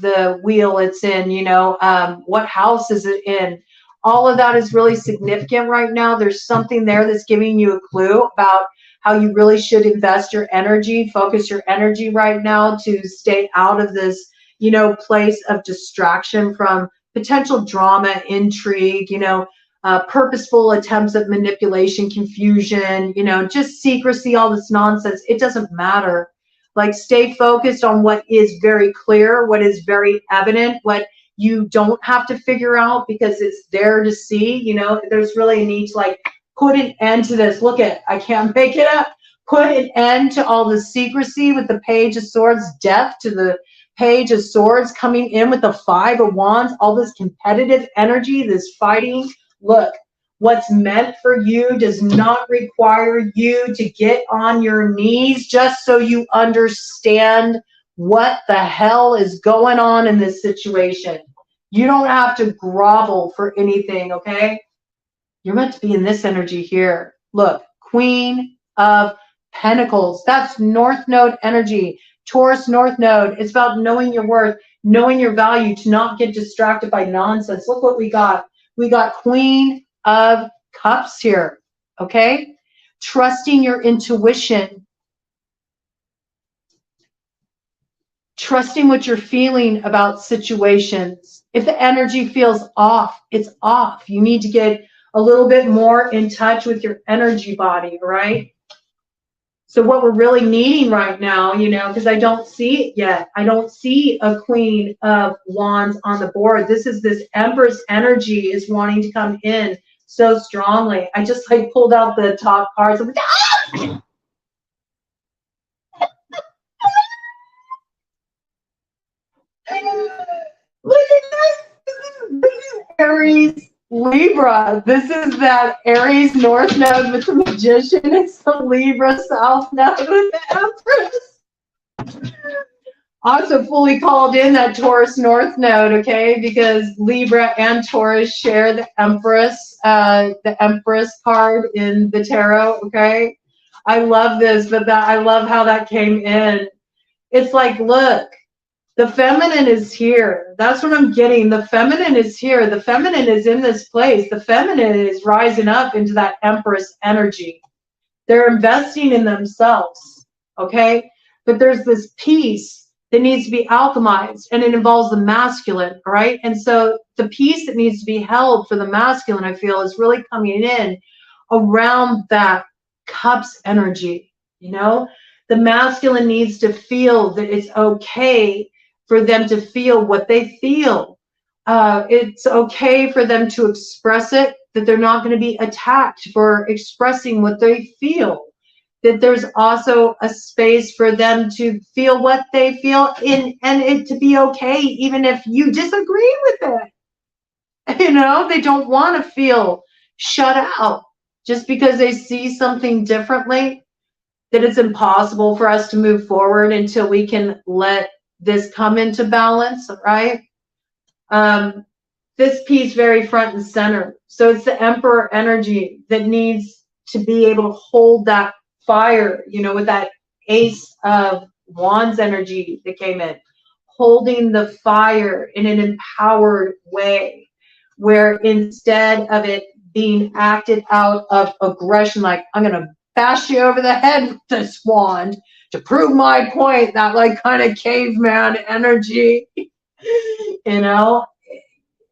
the wheel it's in, you know, what house is it in. All of that is really significant right now. There's something there that's giving you a clue about how you really should invest your energy, focus your energy right now to stay out of this, you know, place of distraction from potential drama, intrigue, you know, purposeful attempts at manipulation, confusion, you know, just secrecy, all this nonsense. It doesn't matter. Like, stay focused on what is very clear, what is very evident, what you don't have to figure out because it's there to see. You know, there's really a need to, like, put an end to this. Look at, I can't make it up. Put an end to all the secrecy with the Page of Swords, death to the Page of Swords, coming in with the Five of Wands, all this competitive energy, this fighting. Look, what's meant for you does not require you to get on your knees just so you understand what the hell is going on in this situation. You don't have to grovel for anything, okay? You're meant to be in this energy here. Look, Queen of Pentacles. That's North Node energy. Taurus North Node. It's about knowing your worth, knowing your value, to not get distracted by nonsense. Look what we got. We got Queen of Cups here, okay? Trusting your intuition. Trusting what you're feeling about situations. If the energy feels off, it's off. You need to get a little bit more in touch with your energy body, right? So what we're really needing right now, you know, because I don't see it yet. I don't see a Queen of Wands on the board. This Empress energy is wanting to come in so strongly. I just, like, pulled out the top cards. I'm like, ah! Look at this. This is Aries Libra. This is that Aries North Node with the Magician. It's the Libra South Node with the Empress. Also fully called in that Taurus North Node, okay? Because Libra and Taurus share the Empress card in the tarot, okay? I love this, but I love how that came in. It's like, look, the feminine is here. That's what I'm getting. The feminine is here. The feminine is in this place. The feminine is rising up into that Empress energy. They're investing in themselves, okay? But there's this piece that needs to be alchemized, and it involves the masculine, right? And so the piece that needs to be held for the masculine, I feel, is really coming in around that Cups energy, you know? The masculine needs to feel that it's okay for them to feel what they feel. It's okay for them to express it, that they're not going to be attacked for expressing what they feel. That there's also a space for them to feel what they feel and it to be okay, even if you disagree with it. You know, they don't want to feel shut out just because they see something differently, that it's impossible for us to move forward until we can let this come into balance, right? This piece very front and center. So it's the Emperor energy that needs to be able to hold that fire, you know, with that Ace of Wands energy that came in, holding the fire in an empowered way, where instead of it being acted out of aggression, like, I'm going to bash you over the head with this wand to prove my point, that like kind of caveman energy, you know,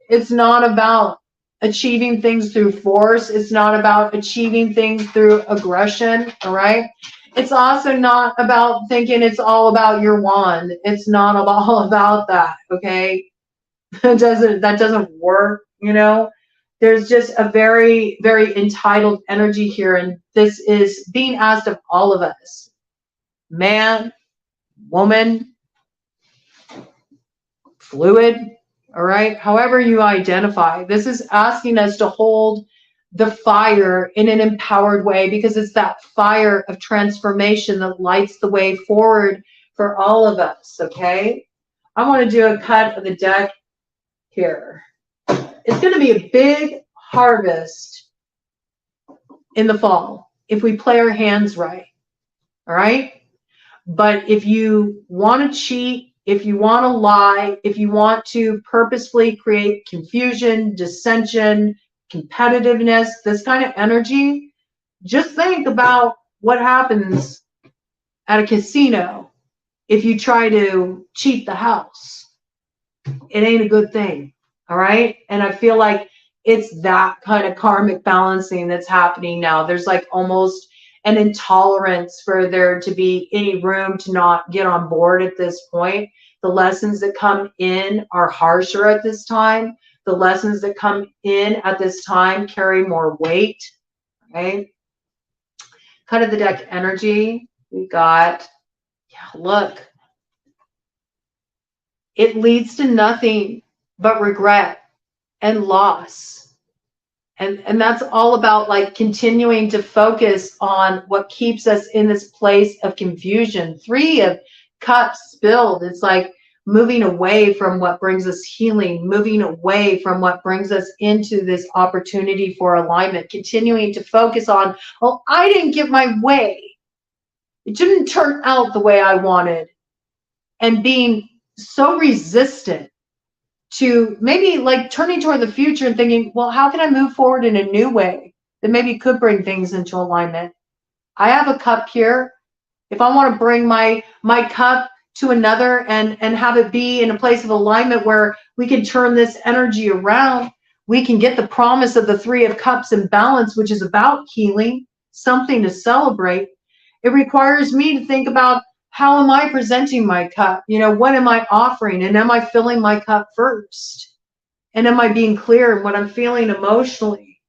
it's not about achieving things through force. It's not about achieving things through aggression, all right? It's also not about thinking it's all about your wand. It's not all about that, okay? That doesn't work, you know? There's just a very, very entitled energy here, and this is being asked of all of us. Man, woman, fluid, all right? However you identify, this is asking us to hold the fire in an empowered way, because it's that fire of transformation that lights the way forward for all of us, okay? I want to do a cut of the deck here. It's going to be a big harvest in the fall if we play our hands right, all right? But if you want to cheat, if you want to lie, if you want to purposefully create confusion, dissension, competitiveness, this kind of energy, just think about what happens at a casino if you try to cheat the house. It ain't a good thing, all right? And I feel like it's that kind of karmic balancing that's happening now. There's like almost an intolerance for there to be any room to not get on board at this point. The lessons that come in are harsher at this time. The lessons that come in at this time carry more weight, right? Cut of the deck energy. We got, yeah, look. It leads to nothing but regret and loss. And that's all about like continuing to focus on what keeps us in this place of confusion. 3 of Cups spilled. It's like moving away from what brings us healing, moving away from what brings us into this opportunity for alignment, continuing to focus on, oh, I didn't get my way. It didn't turn out the way I wanted. And being so resistant to maybe like turning toward the future and thinking, well, how can I move forward in a new way that maybe could bring things into alignment? I have a cup here. If I want to bring my cup to another and have it be in a place of alignment where we can turn this energy around, we can get the promise of the 3 of Cups in balance, which is about healing, something to celebrate. It requires me to think about, how am I presenting my cup? You know, what am I offering? And am I filling my cup first? And am I being clear in what I'm feeling emotionally?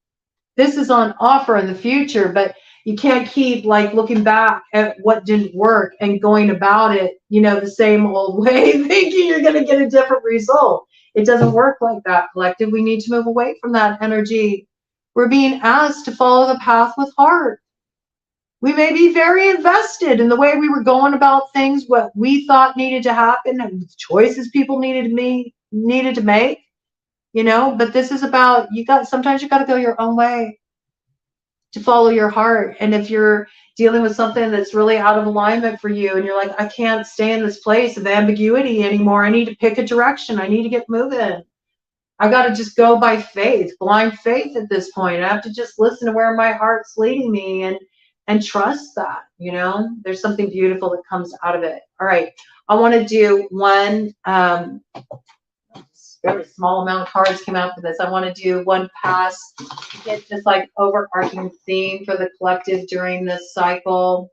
This is on offer in the future, but you can't keep like looking back at what didn't work and going about it, you know, the same old way, thinking you're going to get a different result. It doesn't work like that, collective. We need to move away from that energy. We're being asked to follow the path with heart. We may be very invested in the way we were going about things, what we thought needed to happen, and the choices people needed to make, you know, but this is about, sometimes you got to go your own way to follow your heart. And if you're dealing with something that's really out of alignment for you and you're like, I can't stay in this place of ambiguity anymore. I need to pick a direction. I need to get moving. I got to just go by faith, blind faith at this point. I have to just listen to where my heart's leading me and trust that, you know, there's something beautiful that comes out of it. All right. I want to do one, very small amount of cards came out for this. I want to do one pass to get this like overarching theme for the collective during this cycle.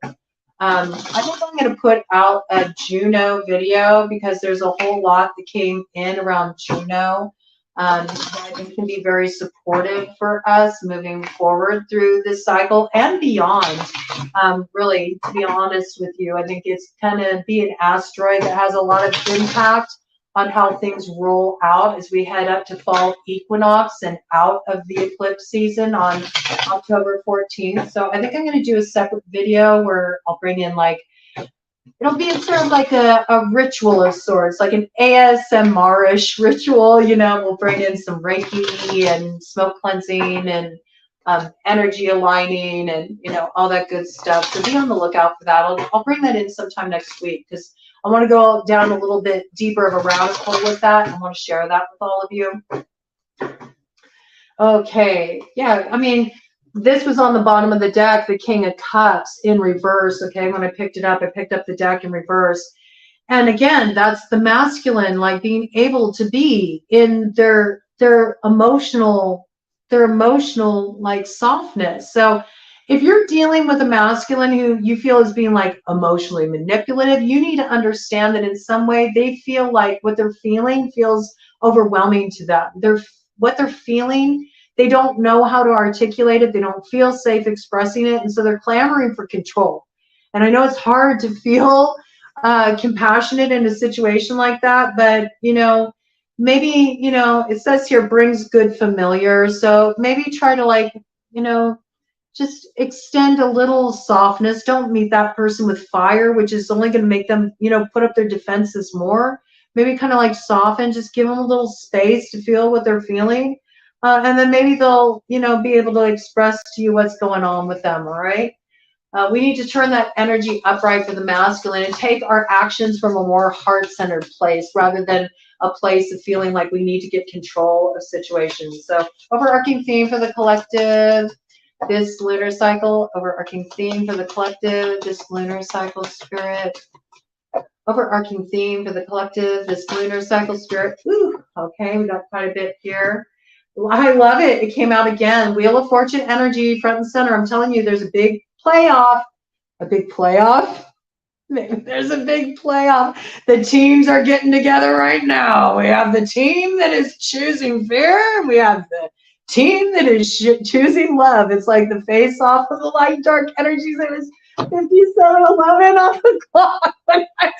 I think I'm going to put out a Juno video because there's a whole lot that came in around Juno. I think can be very supportive for us moving forward through this cycle and beyond. Really, to be honest with you, I think it's kind of be an asteroid that has a lot of impact on how things roll out as we head up to fall equinox and out of the eclipse season on October 14th. So I think I'm going to do a separate video where I'll bring in like, it'll be sort of like a ritual of sorts, like an ASMR-ish ritual. You know, we'll bring in some Reiki and smoke cleansing and energy aligning and, you know, all that good stuff. So be on the lookout for that. I'll bring that in sometime next week because I want to go down a little bit deeper of a rabbit hole with that. I want to share that with all of you. Okay. Yeah. I mean, this was on the bottom of the deck, the King of Cups in reverse. Okay. When I picked it up, I picked up the deck in reverse. And again, that's the masculine, like being able to be in their emotional like softness. So if you're dealing with a masculine who you feel is being like emotionally manipulative, you need to understand that in some way they feel like what they're feeling feels overwhelming to them. What they're feeling, they don't know how to articulate it. They don't feel safe expressing it. And so they're clamoring for control. And I know it's hard to feel compassionate in a situation like that, but, you know, maybe, you know, it says here brings good familiar. So maybe try to, like, you know, just extend a little softness. Don't meet that person with fire, which is only going to make them, you know, put up their defenses more. Maybe kind of like soften, just give them a little space to feel what they're feeling. And then maybe they'll, you know, be able to express to you what's going on with them. All right. We need to turn that energy upright for the masculine and take our actions from a more heart-centered place rather than a place of feeling like we need to get control of situations. So overarching theme for the collective, this lunar cycle, overarching theme for the collective, this lunar cycle spirit, overarching theme for the collective, this lunar cycle spirit. Ooh, okay, we got quite a bit here. I love it. It came out again. Wheel of Fortune energy, front and center. I'm telling you, there's a big playoff. A big playoff? There's a big playoff. The teams are getting together right now. We have the team that is choosing fear. We have the team that is choosing love. It's like the face-off of the light-dark energies. It was 57:11 on the clock when I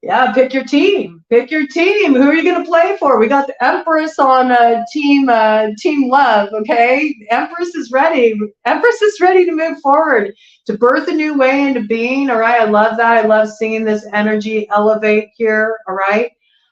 yeah, pick your team. Pick your team. Who are you going to play for? We got the Empress on team love, okay? Empress is ready. Empress is ready to move forward, to birth a new way into being, all right? I love that. I love seeing this energy elevate here, all right?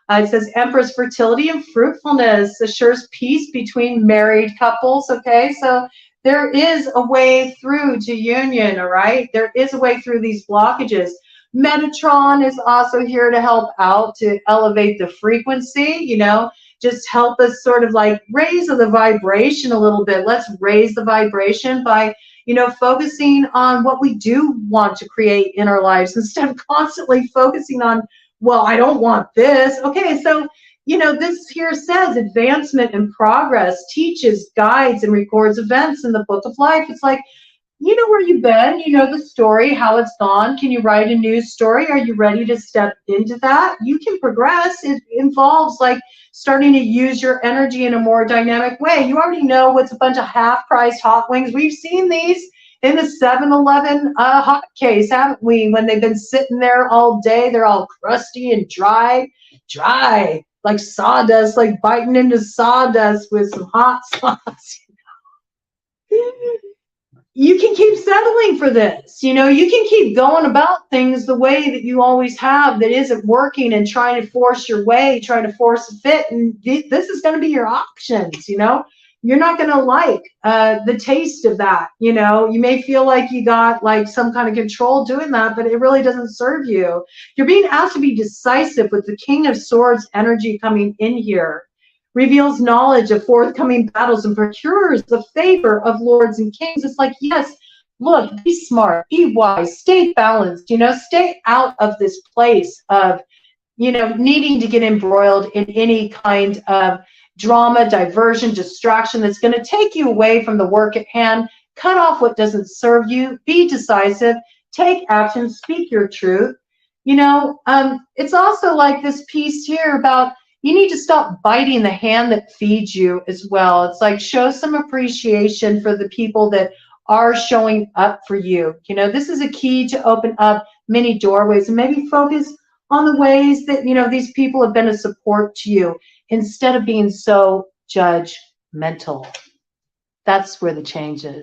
It says Empress, fertility and fruitfulness assures peace between married couples, okay? So there is a way through to union, all right? There is a way through these blockages. Metatron is also here to help out, to elevate the frequency, you know, just help us sort of like raise the vibration a little bit. Let's raise the vibration by, you know, focusing on what we do want to create in our lives instead of constantly focusing on, well, I don't want this. Okay, so, you know, this here says advancement and progress, teaches, guides, and records events in the book of life. It's like, you know where you've been, you know the story, how it's gone. Can you write a new story? Are you ready to step into that? You can progress. It involves like starting to use your energy in a more dynamic way. You already know what's a bunch of half-priced hot wings. We've seen these in the 7-Eleven hot case, haven't we? When they've been sitting there all day, they're all crusty and dry, like sawdust, like biting into sawdust with some hot sauce. You can keep settling for this. You know, you can keep going about things the way that you always have that isn't working and trying to force your way, trying to force a fit. And this is going to be your options, you know. You're not going to like the taste of that, you know. You may feel like you got like some kind of control doing that, but it really doesn't serve you. You're being asked to be decisive with the King of Swords energy coming in here. Reveals knowledge of forthcoming battles and procures the favor of lords and kings. It's like, yes, look, be smart, be wise, stay balanced, you know, stay out of this place of, you know, needing to get embroiled in any kind of drama, diversion, distraction that's going to take you away from the work at hand. Cut off what doesn't serve you, be decisive, take action, speak your truth. You know, it's also like this piece here about, you need to stop biting the hand that feeds you as well. It's like, show some appreciation for the people that are showing up for you. You know, this is a key to open up many doorways and maybe focus on the ways that, you know, these people have been a support to you instead of being so judgmental. That's where the change is.